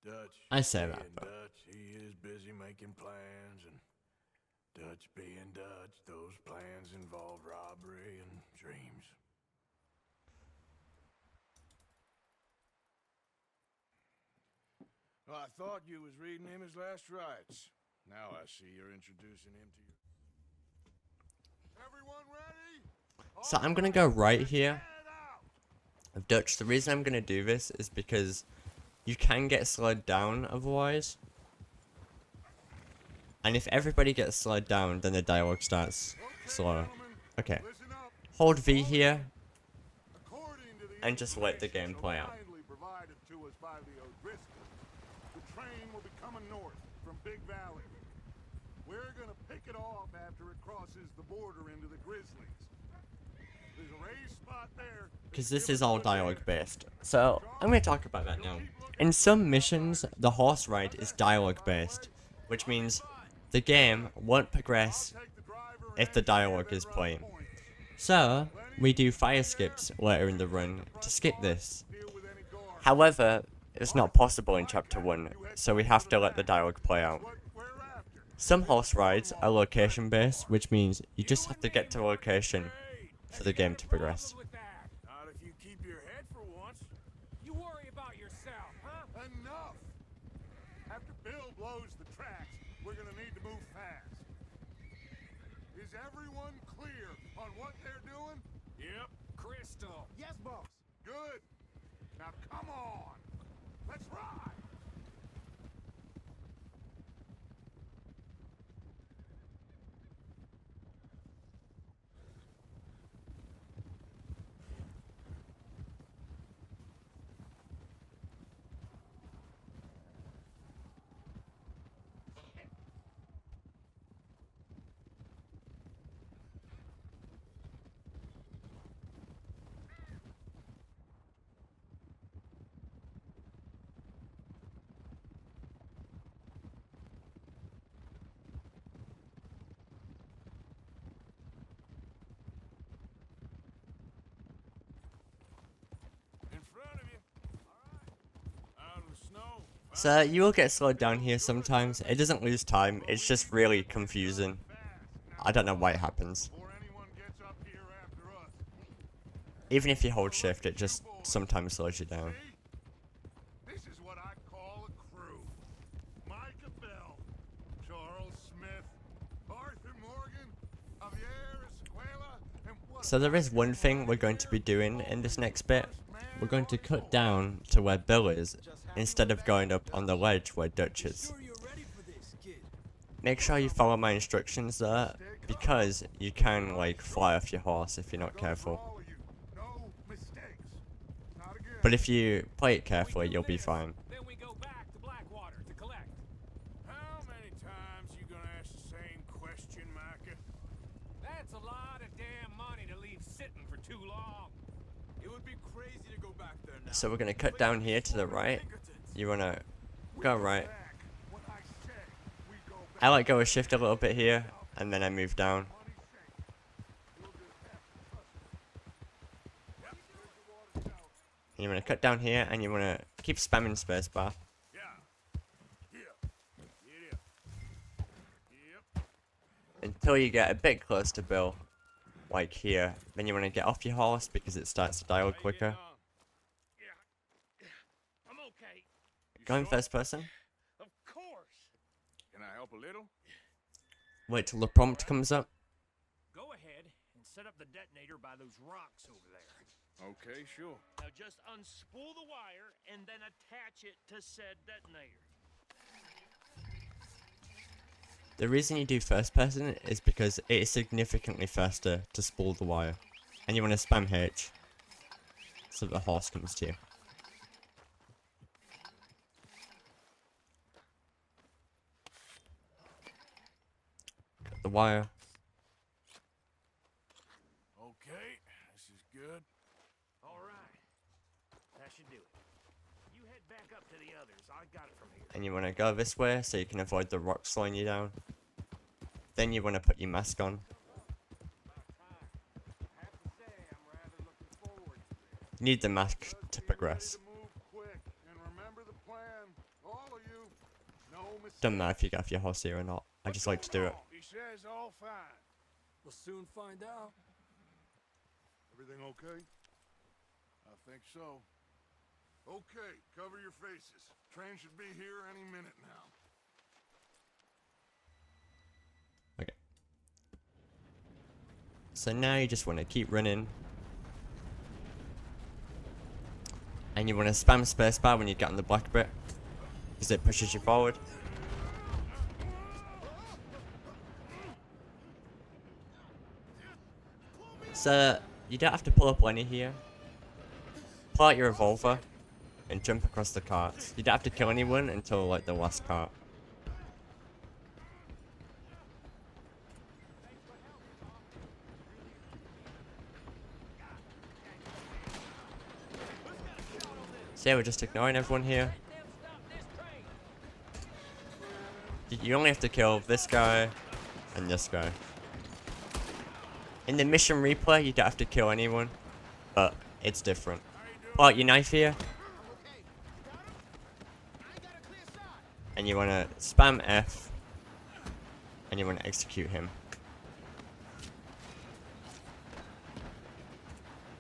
Dutch. I say being that, but Dutch, he is busy making plans, and Dutch being Dutch, those plans involve robbery and dreams. Well, I thought you was reading him his last rites. Now I see you're introducing him to your... Everyone ready? so I'm gonna go right here. Dutch, the reason I'm gonna do this is because you can get slowed down otherwise. And if everybody gets slowed down, then the dialogue starts slower. Okay. Hold V here and just let the game play out. Provided to us by the O'Driscolls, the train will be coming north from Big Valley. We're gonna pick it off after it crosses the border into the Grizzlies. There's a raised spot there. Because this is all dialogue based. So I'm going to talk about that now. In some missions, the horse ride is dialogue based, which means the game won't progress if the dialogue is playing. So we do fire skips later in the run to skip this. However, it's not possible in chapter 1, so we have to let the dialogue play out. Some horse rides are location based, which means you just have to get to a location for the game to progress. Not if you keep your head for once. You worry about yourself, huh? Enough! After Bill blows the tracks, we're gonna need to move fast. Is everyone clear on what they're doing? Yep. Crystal. Yes, boss. Good. Now come on. Let's ride. In front of you. All right. Out of the snow. So you will get slowed down here sometimes. It doesn't lose time, it's just really confusing. I don't know why it happens. Before anyone gets up here after us. Even if you hold shift, it just sometimes slows you down. See? This is what I call a crew. Micah Bell, Charles Smith, Arthur Morgan, Javier Escuela, and what? So there is one thing we're going to be doing in this next bit. We're going to cut down to where Bill is, instead of going up on the ledge where Dutch is. Sure you're ready for this, kid? Make sure you follow my instructions there, because you can like fly off your horse if you're not careful. All of you, no mistakes. Not again. But if you play it carefully, you'll be fine. Then we go back to Blackwater to collect. How many times you gonna ask the same question, Micah? That's a lot of damn money to leave sitting for too long. It would be crazy to go back there now. So we're going to cut down here to the right. You want to go right. Back. When I say we go back, I let go of shift a little bit here, and then I move down. money safe. You'll just have to trust me. You want to cut down here, and you want to keep spamming spacebar Yeah. Yeah. Yeah. Yep. until you get a bit close to Bill, like here. Then you want to get off your horse because it starts to dial quicker. Yeah. I'm okay. Go in first person. Of course. Can I help a little? Wait till the prompt comes up. Go ahead and set up the detonator by those rocks over there. Okay, sure. Now just unspool the wire and then attach it to said detonator. The reason you do first person is because it is significantly faster to spool the wire. And you want to spam H so the horse comes to you. Cut the wire. to the others. I got it from here. And you want to go this way so you can avoid the rocks slowing you down. Then you want to put your mask on. You need the mask to progress. Doesn't matter if you get off your horse here or not. I just like to do it. He says all fine. We'll soon find out. Everything okay? I think so. Okay, cover your faces. Train should be here any minute now. Okay. So now you just want to keep running. And you want to spam spacebar when you get on the black bit, because it pushes you forward. So you don't have to pull up Lenny here. Pull out your revolver and jump across the carts. You don't have to kill anyone until like the last cart. So yeah, we're just ignoring everyone here. You only have to kill this guy and this guy. In the mission replay, you don't have to kill anyone, but it's different. Pull out your knife here. And you want to spam F. And you want to execute him.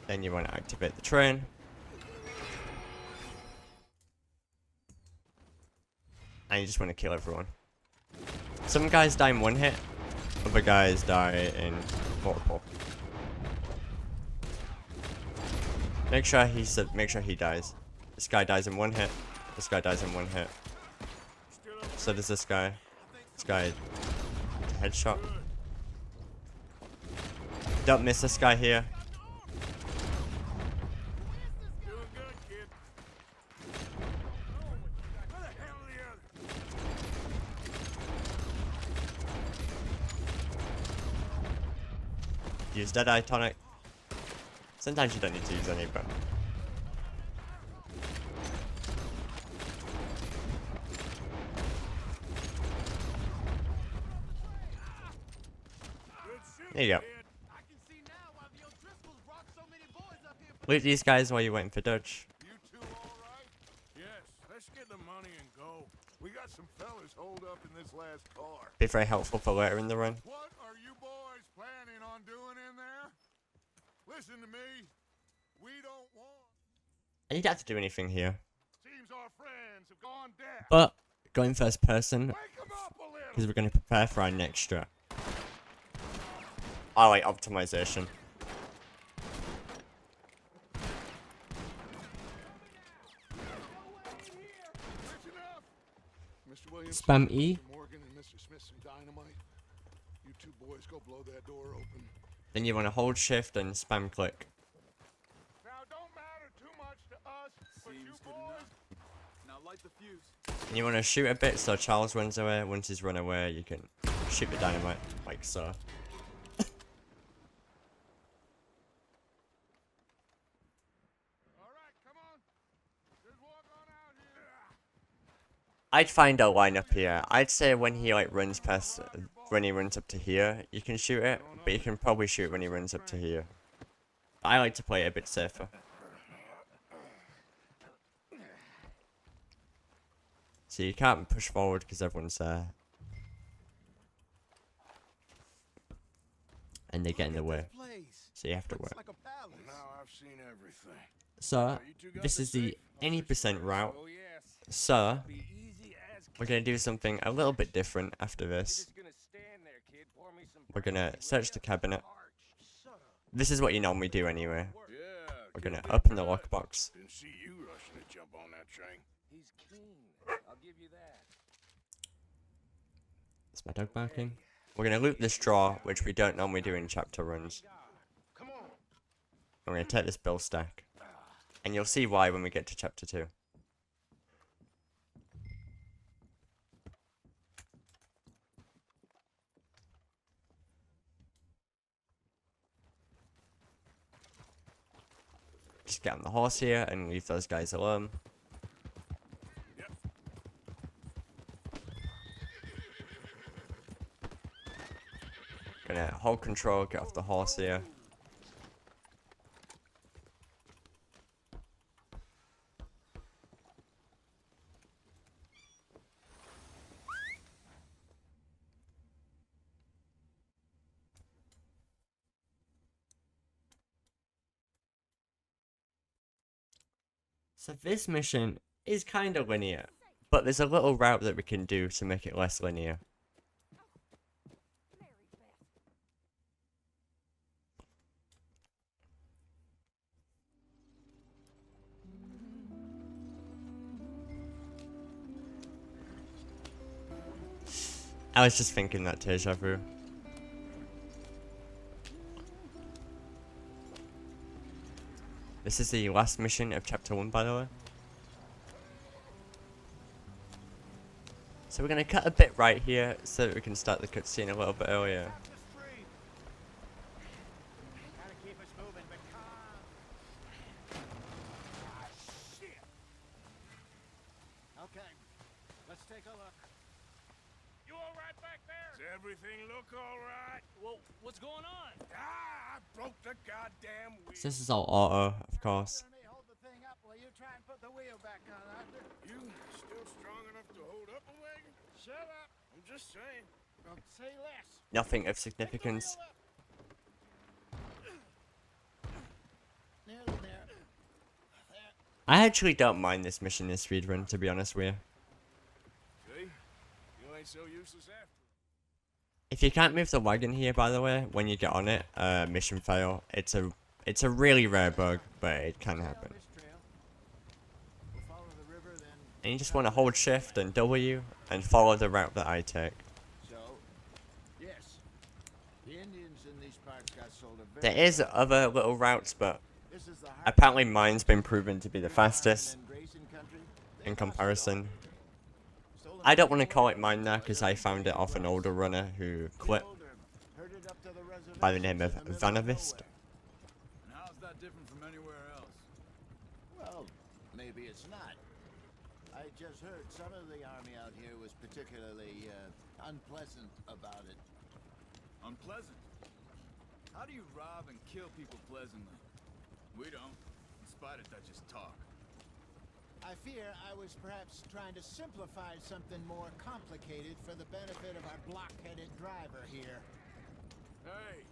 Then you want to activate the train. And you just want to kill everyone. Some guys die in one hit. Other guys die in multiple. Make sure he dies. This guy dies in one hit. This guy dies in one hit. So does this guy. This guy, headshot. Don't miss this guy here. Doing good, kid. Where the hell are the others? Use Deadeye Tonic. Sometimes you don't need to use any, but... There you go. Loot these guys while you're waiting for Dutch. You two all right? Yes, let's get the money and go. We got some fellas holed up in this last car. Be very helpful for later in the run. What are you boys planning on doing in there? Listen to me. We don't want... And you don't have to do anything here. Seems our friends have gone deaf. But, going first person, Wake 'em up a little. because we're going to prepare for our next strat. I like optimization. Listen up. Mr. Williams, Spam E. Mr. Morgan and Mr. Smith some dynamite. You two boys go blow that door open. Then you want to hold shift and spam click. Now don't matter too much to us, but you Seems good boys... enough. Now light the fuse. And you want to shoot a bit so Charles runs away. Once he's run away, you can shoot the dynamite, like so. I'd find a line up here. I'd say when he like runs past, when he runs up to here, you can shoot it, but you can probably shoot when he runs up to here. I like to play it a bit safer. So you can't push forward because everyone's there. And they get in the way. So you have to work. Now I've seen everything. So, this is the any percent route. So, we're going to do something a little bit different after this. We're going to search the cabinet. This is what you normally do anyway. Yeah, We're going to open the lockbox. didn't see you rushing to jump on that train. He's keen. I'll give you that. That's my dog barking. We're going to loot this drawer, which we don't normally do in chapter runs. Come on. I'm going to take this bill stack. And you'll see why when we get to chapter 2. Just get on the horse here and leave those guys alone. Gonna hold control, get off the horse here. So this mission is kind of linear, but there's a little route that we can do to make it less linear. I was just thinking that deja vu. This is the last mission of chapter 1, by the way. So we're gonna cut a bit right here so that we can start the cutscene a little bit earlier. Gotta keep us moving, but calm. Ah, shit. Okay, let's take a look. You all right back there? Does everything look all right? Well, what's going on? Ah, I broke the goddamn wheel. So this is all auto, of course. Let me hold the thing up while you try and put the wheel back on, Arthur. You still strong enough to hold up a wagon? Shut up. I'm just saying. Say less. Nothing of significance. Nearly there. I actually don't mind this mission in speedrun, to be honest with you. See? You ain't so useless after. If you can't move the wagon here, by the way, when you get on it, mission fail. It's a really rare bug, but it can happen. We'll follow the river, then. And you just want to hold shift and W and follow the route that I take. So, yes, the Indians in these parts got sold a There very is other little routes, but This is the heart apparently mine's been proven to be the fastest and grazing country. in comparison. Stolen I don't want to call it mine now because I found it off an older runner who quit older, herded up to the by the name of reservations in the middle Vanavist. nowhere. And how's that different from anywhere else? Well, maybe it's not. I just heard some of the army out here was particularly unpleasant about it. Unpleasant? How do you rob and kill people pleasantly? We don't. In spite of that, just talk. I fear I was perhaps trying to simplify something more complicated for the benefit of our block-headed driver here. Hey,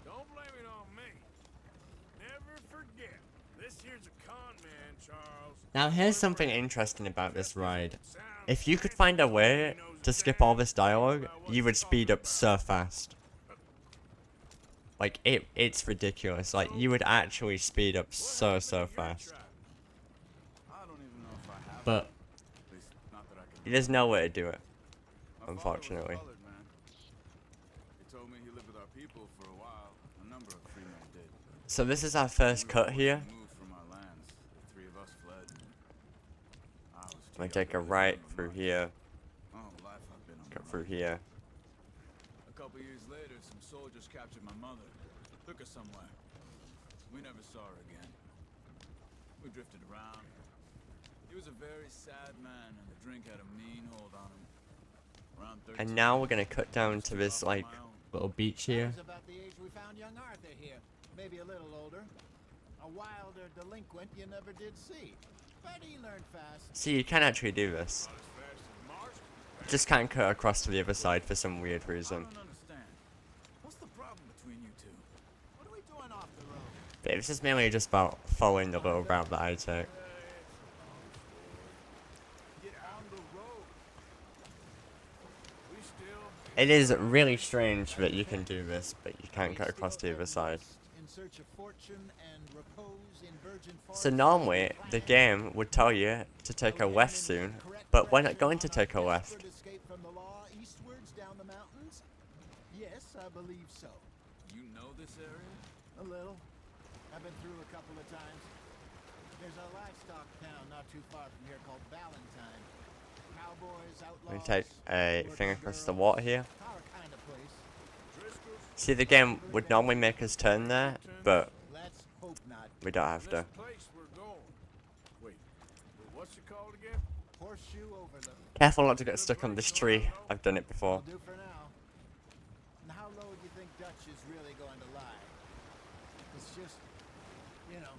don't blame it on me. Never forget, this here's a con man, Charles. Now here's something interesting about this ride. If you could find a way to skip all this dialogue, you would speed up so fast. Like, it's ridiculous. Like, you would actually speed up so fast. I don't even know if I have. But At least, not that I can. there's no way to do it, My father was a unfortunately. colored man. He told me he lived with our people for a while. A number of free men did. So this is our first cut here. Moved from our lands. The three of us fled. I was too I'm gonna young take to a live right on through much. here, Oh, life I've been on cut the through run. here. A couple years later, some soldiers captured my mother. Took her somewhere. We never saw her again. We drifted around. He was a very sad man, and the drink had a mean hold on him. Around 13, And now we're gonna cut down to this, off on like, my own. little beach here. That was about the age we found young Arthur here. Maybe a little older. A wilder delinquent you never did see. But he learned fast. See, you can actually do this. Not as fast as Mars. Just can't cut across to the other side for some weird I reason. don't understand. What's the problem between you two? What are we doing off the road? But this is mainly just about following the little route that I take. Get on the road. We still It is really strange that you can do this, but you can't cut across to the other side. In search of fortune and repose in virgin So forests normally, and the plains. game would tell you to take a left soon, but we're not going to take a left. Escape from the law eastwards down the mountains? Yes, I believe so. You know this area? A little. I've been through a couple of times. There's a livestock town not too far from here called Valentine. Cowboys, outlaws. We take a working thing across the girls. water here. Our kind of place. See, the game would normally make us turn there, but Let's hope not. we don't have to. this place we're going. Wait, what's it called again? Horseshoe Overlook. Careful not to get stuck on this tree. I've done it before. Will do for now. And how low do you think Dutch is really going to lie. It's just, you know,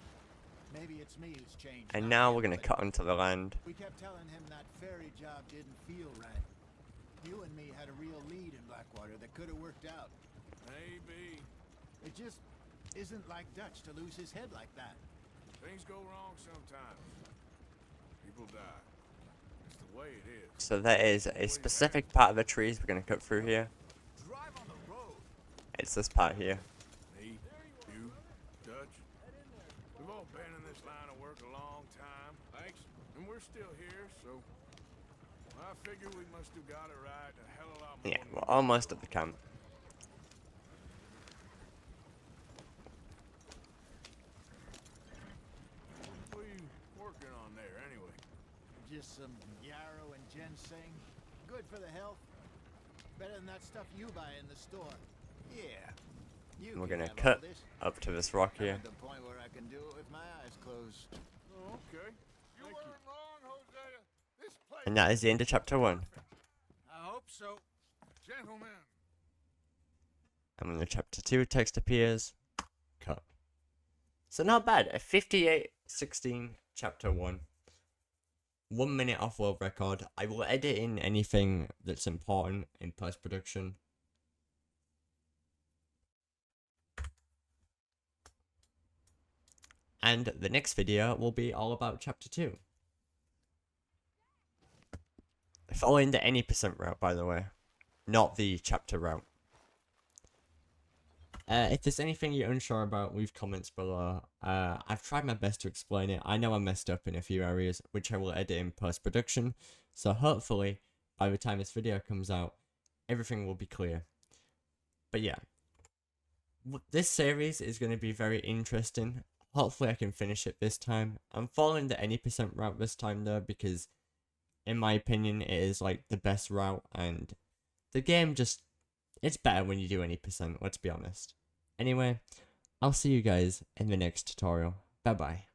maybe it's me who's changed. And not now him, we're gonna but cut onto the land. we kept telling him that ferry job didn't feel right. You and me had a real lead in Blackwater that could have worked out. Maybe. It just isn't like Dutch to lose his head like that. Things go wrong sometimes. People die. It's the way it is. So there is a specific part of the trees we're gonna cut through here. Drive on the road. It's this part here. Me, you, Dutch. We've all been in this line of work a long time. Thanks. And we're still here, so I figure we must have got it right a hell of a lot more. Yeah, than we're we almost at the camp. What are you working on there, anyway? Just some yarrow and ginseng. Good for the health. Better than that stuff you buy in the store. Yeah. You We're can gonna have cut all this. up to this rock I'm here. at the point where I can do it with my eyes closed. Oh, okay. You Thank weren't wrong, Hosea. This place And that is the end of chapter 1. I hope so. Gentlemen. And when the chapter 2 text appears, cut. So not bad. A 58:16 chapter 1. 1 minute off world record. I will edit in anything that's important in post production. And the next video will be all about chapter 2. Following the any percent route, by the way. Not the chapter route. If there's anything you're unsure about, leave comments below. I've tried my best to explain it. I know I messed up in a few areas, which I will edit in post-production. So hopefully, by the time this video comes out, everything will be clear. But yeah. This series is going to be very interesting. Hopefully I can finish it this time. I'm following the any percent route this time though, because in my opinion it is like the best route, and the game just, it's better when you do any percent, let's be honest. Anyway, I'll see you guys in the next tutorial. Bye bye.